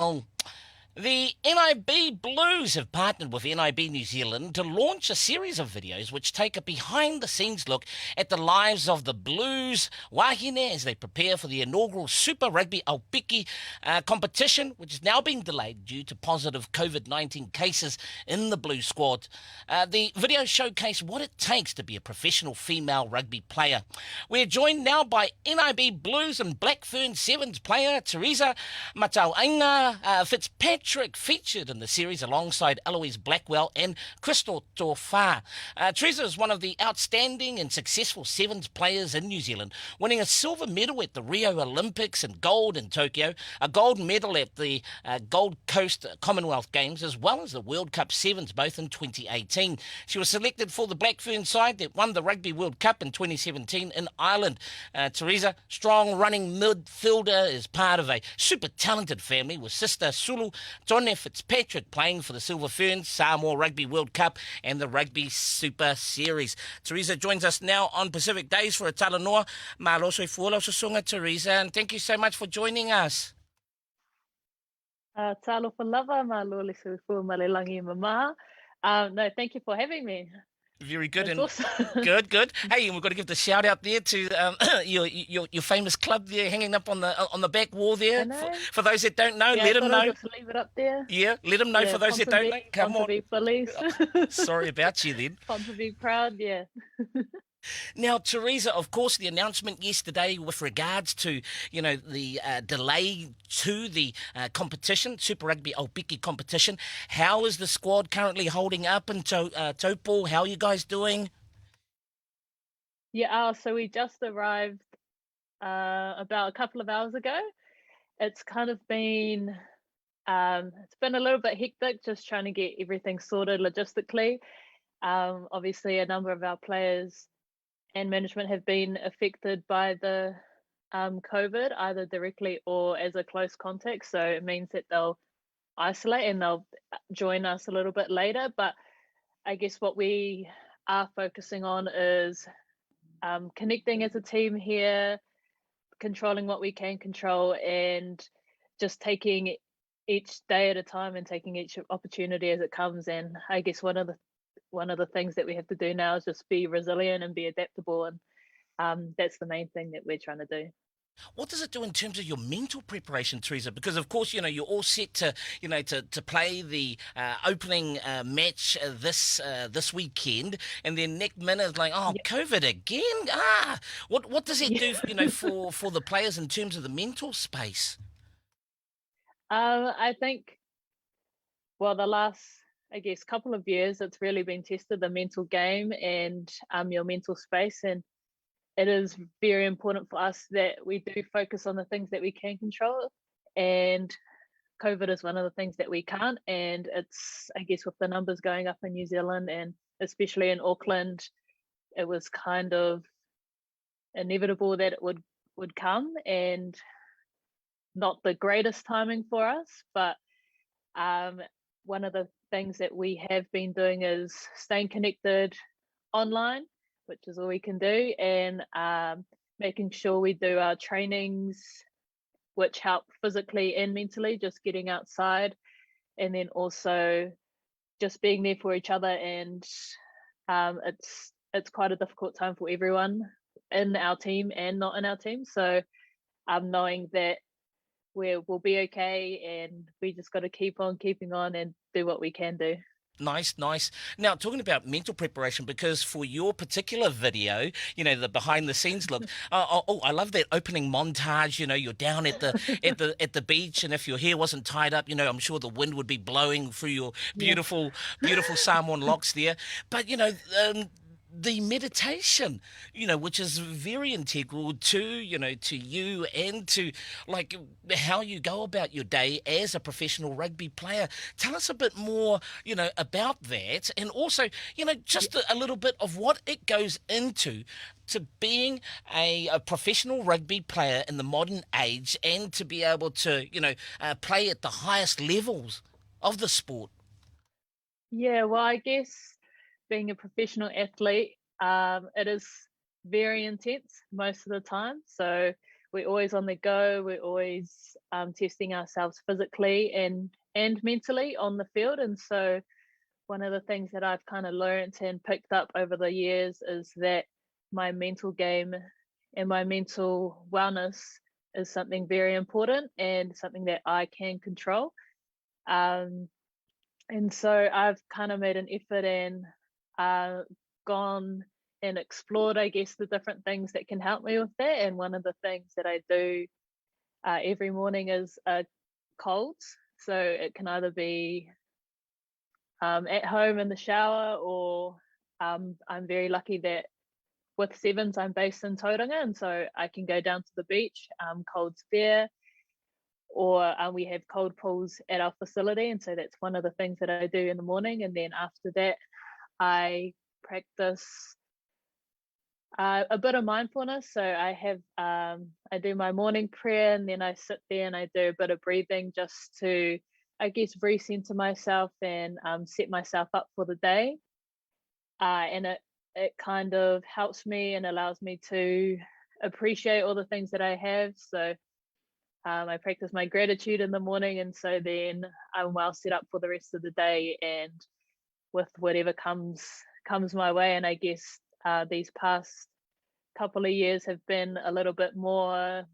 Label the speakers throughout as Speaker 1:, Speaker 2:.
Speaker 1: Oh, the NIB Blues have partnered with NIB New Zealand to launch a series of videos which take a behind the scenes look at the lives of the Blues Wahine as they prepare for the inaugural Super Rugby Aupiki competition, which is now being delayed due to positive COVID-19 cases in the Blue squad. The videos showcase what it takes to be a professional female rugby player. We're joined now by NIB Blues and Black Ferns Sevens player Theresa Matauaina. Fitzpatrick featured in the series alongside Eloise Blackwell and Crystal Tofa. Theresa is one of the outstanding and successful Sevens players in New Zealand, winning a silver medal at the Rio Olympics and gold in Tokyo, a gold medal at the Gold Coast Commonwealth Games, as well as the World Cup Sevens, both in 2018. She was selected for the Black Ferns side that won the Rugby World Cup in 2017 in Ireland. Theresa, strong running midfielder, is part of a super talented family with sister Sulu Tone Fitzpatrick playing for the Silver Ferns, Samoa Rugby World Cup and the Rugby Super Series. Theresa joins us now on Pacific Days for a Talanoa. Māloso i fuala o sunga, Theresa, and thank you so much for joining us.
Speaker 2: Talo for lava, malo le sufu malelangi mama. No, thank you for having me.
Speaker 1: Very good.
Speaker 2: That's
Speaker 1: and
Speaker 2: awesome.
Speaker 1: Good. Hey, and we've got to give the shout out there to your famous club there, hanging up on the back wall there.
Speaker 2: I know.
Speaker 1: For those that don't know,
Speaker 2: Yeah,
Speaker 1: let
Speaker 2: I
Speaker 1: them
Speaker 2: thought I'd
Speaker 1: know.
Speaker 2: just leave it up there.
Speaker 1: Yeah, let them know.
Speaker 2: Yeah,
Speaker 1: For those that don't know, come on.
Speaker 2: Police.
Speaker 1: Sorry about you then.
Speaker 2: Fun to be proud, yeah.
Speaker 1: Now, Theresa, of course, the announcement yesterday with regards to, the delay to the competition, Super Rugby Aupiki competition. How is the squad currently holding up in Taupo? How are you guys doing?
Speaker 2: Yeah, so we just arrived about a couple of hours ago. It's kind of been, it's been a little bit hectic just trying to get everything sorted logistically. Obviously, a number of our players and management have been affected by the COVID, either directly or as a close contact. So it means that they'll isolate and they'll join us a little bit later. But I guess what we are focusing on is connecting as a team here, controlling what we can control, and just taking each day at a time and taking each opportunity as it comes. And I guess one of the things that we have to do now is just be resilient and be adaptable, and that's the main thing that we're trying to do.
Speaker 1: What does it do in terms of your mental preparation, Theresa? Because of course, you're all set to, to play the opening match this weekend, and then next minute it's like, oh,
Speaker 2: Yeah.
Speaker 1: COVID again. What does it do, for the players in terms of the mental space?
Speaker 2: I think, well, the last, I guess, couple of years, it's really been tested, the mental game and your mental space. And it is very important for us that we do focus on the things that we can control. And COVID is one of the things that we can't. And it's, I guess, with the numbers going up in New Zealand and especially in Auckland, it was kind of inevitable that it would come, and not the greatest timing for us. But one of the things that we have been doing is staying connected online, which is all we can do, and making sure we do our trainings, which help physically and mentally, just getting outside, and then also just being there for each other. And it's quite a difficult time for everyone in our team and not in our team. So knowing that we'll be okay, and we just got to keep on keeping on and do what we can do.
Speaker 1: Nice. Now, talking about mental preparation, because for your particular video, the behind the scenes look. I love that opening montage. You're down at the at the beach, and if your hair wasn't tied up, I'm sure the wind would be blowing through your beautiful Samoan locks there. But the meditation, which is very integral to, to you and to like how you go about your day as a professional rugby player. Tell us a bit more, about that, and also, just a little bit of what it goes into to being a professional rugby player in the modern age, and to be able to, play at the highest levels of the sport.
Speaker 2: Yeah, well, I guess being a professional athlete, it is very intense most of the time. So we're always on the go. We're always testing ourselves physically and mentally on the field. And so one of the things that I've kind of learned and picked up over the years is that my mental game and my mental wellness is something very important and something that I can control. And so I've kind of made an effort and gone and explored, I guess, the different things that can help me with that. And one of the things that I do every morning is colds. So it can either be at home in the shower, or I'm very lucky that with Sevens I'm based in Tauranga, and so I can go down to the beach, colds there, or we have cold pools at our facility, and so that's one of the things that I do in the morning. And then after that I practice a bit of mindfulness. So I have I do my morning prayer, and then I sit there and I do a bit of breathing just to, I guess, recenter myself and set myself up for the day. And it kind of helps me and allows me to appreciate all the things that I have. So I practice my gratitude in the morning, and so then I'm well set up for the rest of the day and with whatever comes my way. And I guess these past couple of years have been a little bit more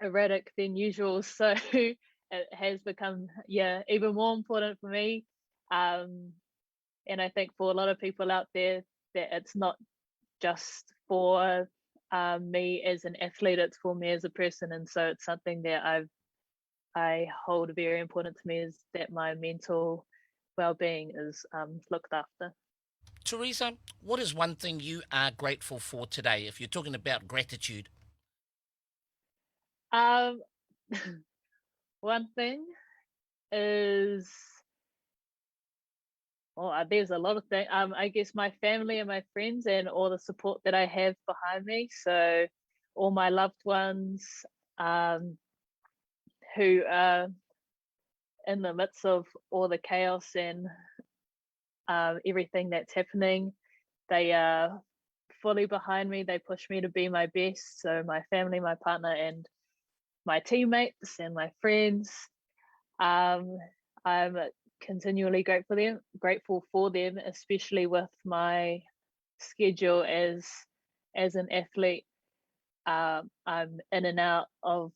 Speaker 2: erratic than usual, so it has become even more important for me. And I think for a lot of people out there that it's not just for me as an athlete, it's for me as a person. And so it's something that I hold very important to me, is that my mental well-being is looked after.
Speaker 1: Theresa, what is one thing you are grateful for today, if you're talking about gratitude?
Speaker 2: Um, one thing is, well, there's a lot of things. I guess my family and my friends and all the support that I have behind me. So all my loved ones who are in the midst of all the chaos and everything that's happening, they are fully behind me. They push me to be my best. So my family, my partner, and my teammates and my friends. I'm continually grateful for them, especially with my schedule as an athlete. I'm in and out of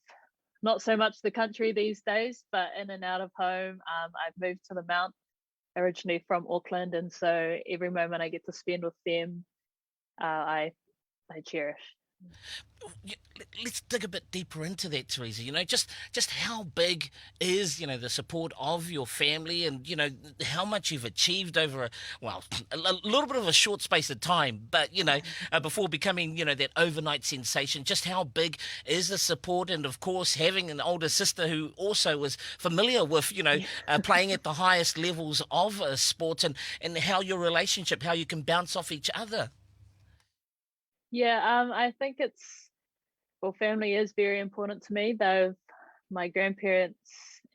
Speaker 2: not so much the country these days, but in and out of home. I've moved to the Mount, originally from Auckland, and so every moment I get to spend with them, I cherish.
Speaker 1: Let's dig a bit deeper into that, Theresa. Just how big is, the support of your family, and, how much you've achieved over a little bit of a short space of time, but, before becoming, that overnight sensation. Just how big is the support? And, of course, having an older sister who also was familiar with, playing at the highest levels of sports, and how your relationship, how you can bounce off each other.
Speaker 2: Yeah, I think family is very important to me, though my grandparents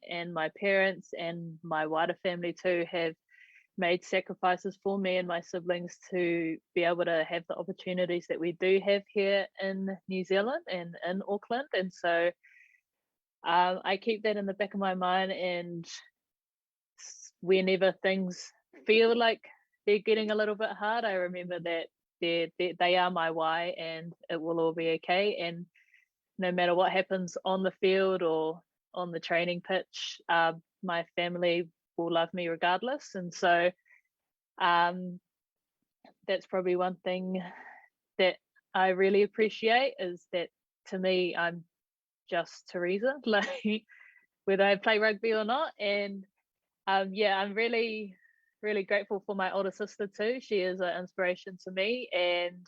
Speaker 2: and my parents and my wider family too have made sacrifices for me and my siblings to be able to have the opportunities that we do have here in New Zealand and in Auckland. And so I keep that in the back of my mind, and whenever things feel like they're getting a little bit hard, I remember that they are my why, and it will all be okay. And no matter what happens on the field or on the training pitch, my family will love me regardless. And so that's probably one thing that I really appreciate, is that to me, I'm just Theresa, like whether I play rugby or not. And I'm really, really grateful for my older sister too. She is an inspiration to me, and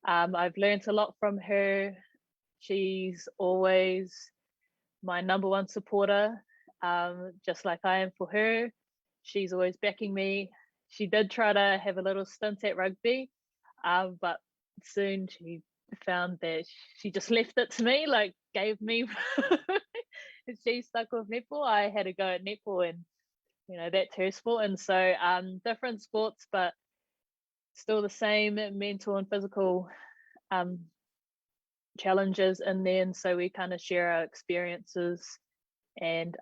Speaker 2: I've learned a lot from her. She's always my number one supporter, just like I am for her. She's always backing me. She did try to have a little stint at rugby, but soon she found that she just left it to me, like gave me. She stuck with netball. I had to go at netball, and that's her sport. And so different sports, but still the same mental and physical challenges in there, and so we kind of share our experiences and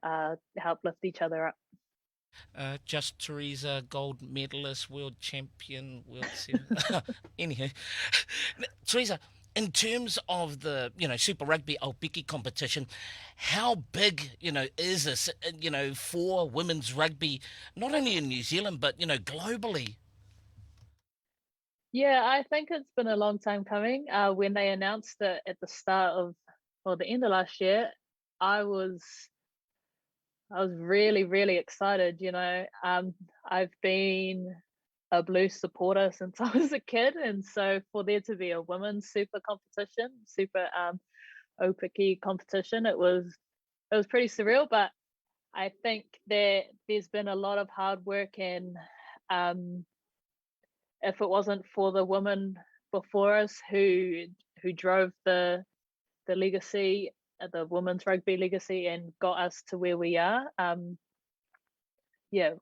Speaker 2: help lift each other up.
Speaker 1: Just Theresa, gold medalist, world champion, world seven. Anyhow, Theresa, in terms of the Super Rugby Aupiki competition, how big is this for women's rugby, not only in New Zealand but globally?
Speaker 2: Yeah, I think it's been a long time coming. When they announced it at the start of, or the end of last year, I was really, really excited. I've been a Blues supporter since I was a kid, and so for there to be a women's super competition, super Aupiki competition, it was pretty surreal. But I think that there's been a lot of hard work, and um, if it wasn't for the women before us who drove the legacy, the women's rugby legacy, and got us to where we are, yeah.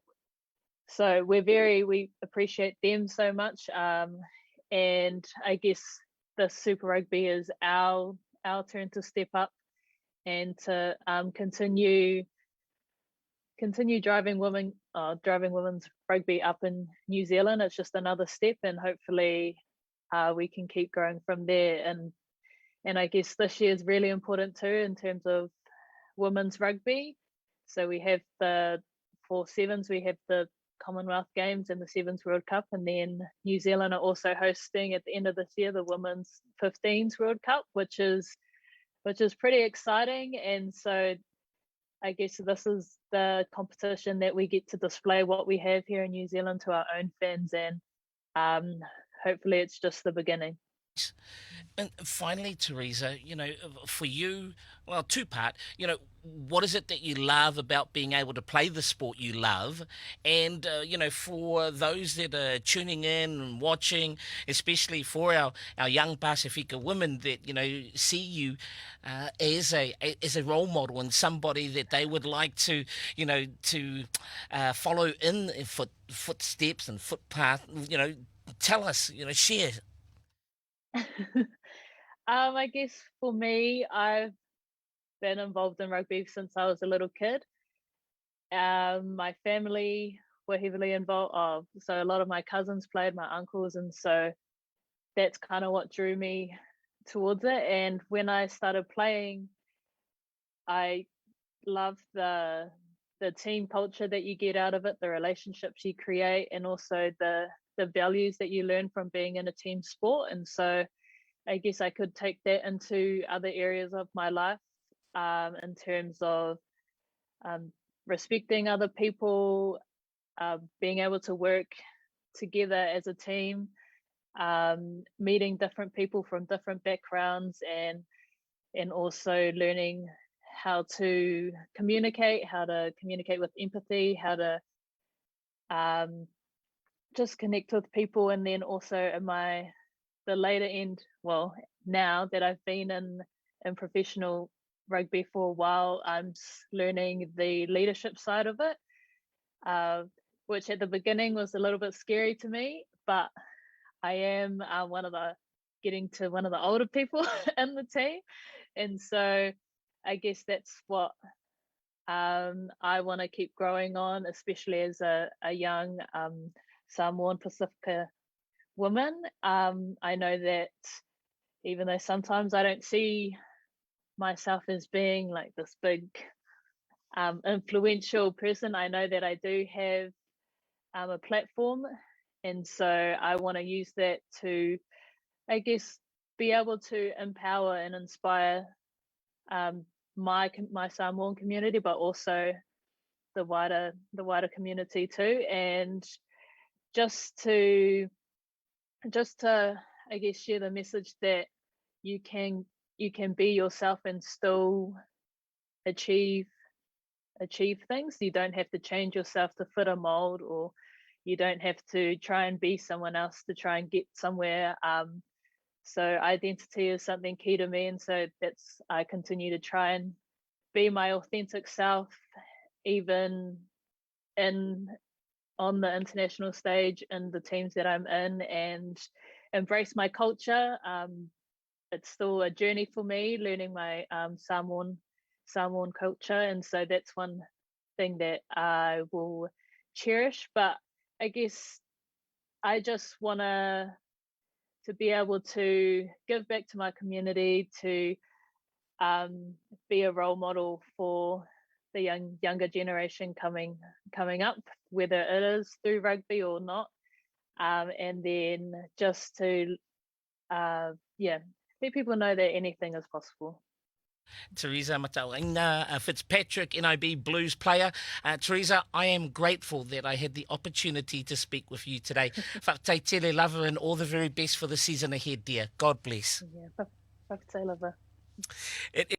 Speaker 2: So we appreciate them so much, and I guess the Super Rugby is our turn to step up and to continue driving women's rugby up in New Zealand. It's just another step, and hopefully we can keep growing from there. And I guess this year is really important too in terms of women's rugby. So we have the 4 sevens, we have the Commonwealth Games and the Sevens World Cup, and then New Zealand are also hosting at the end of this year the Women's 15s World Cup, which is pretty exciting. And so I guess this is the competition that we get to display what we have here in New Zealand to our own fans, and hopefully it's just the beginning.
Speaker 1: And finally, Theresa, for you, well, two part, what is it that you love about being able to play the sport you love? And, for those that are tuning in and watching, especially for our young Pasifika women that, see you as a role model and somebody that they would like to, follow in footsteps and footpath, tell us, share.
Speaker 2: I guess for me, I've been involved in rugby since I was a little kid. My family were heavily involved. So a lot of my cousins played, my uncles, and so that's kind of what drew me towards it. And when I started playing, I loved the team culture that you get out of it, the relationships you create, and also the values that you learn from being in a team sport. And so I guess I could take that into other areas of my life, in terms of respecting other people, being able to work together as a team, meeting different people from different backgrounds, and also learning how to communicate with empathy, how to just connect with people. And then also in the later end, well, now that I've been in professional rugby for a while, I'm learning the leadership side of it, which at the beginning was a little bit scary to me, but I am getting to one of the older people in the team, and so I guess that's what I want to keep growing on, especially as a young Samoan Pacifica woman. I know that even though sometimes I don't see myself as being like this big influential person, I know that I do have a platform, and so I want to use that to, I guess, be able to empower and inspire my Samoan community, but also the wider community too, and just to I guess share the message that you can be yourself and still achieve things. You don't have to change yourself to fit a mold, or you don't have to try and be someone else to try and get somewhere. So identity is something key to me, and so I continue to try and be my authentic self, even on the international stage and the teams that I'm in, and embrace my culture. it's still a journey for me learning my Samoan culture, and so that's one thing that I will cherish. But I guess I just want to be able to give back to my community, to be a role model for the younger generation coming up, whether it is through rugby or not, and then just to let people know that anything is possible.
Speaker 1: Theresa Matauaina, Fitzpatrick, NIB Blues player. Theresa, I am grateful that I had the opportunity to speak with you today. Whakataitele lava and all the very best for the season ahead, dear. God bless.
Speaker 2: Yeah, whakatau lava.
Speaker 1: It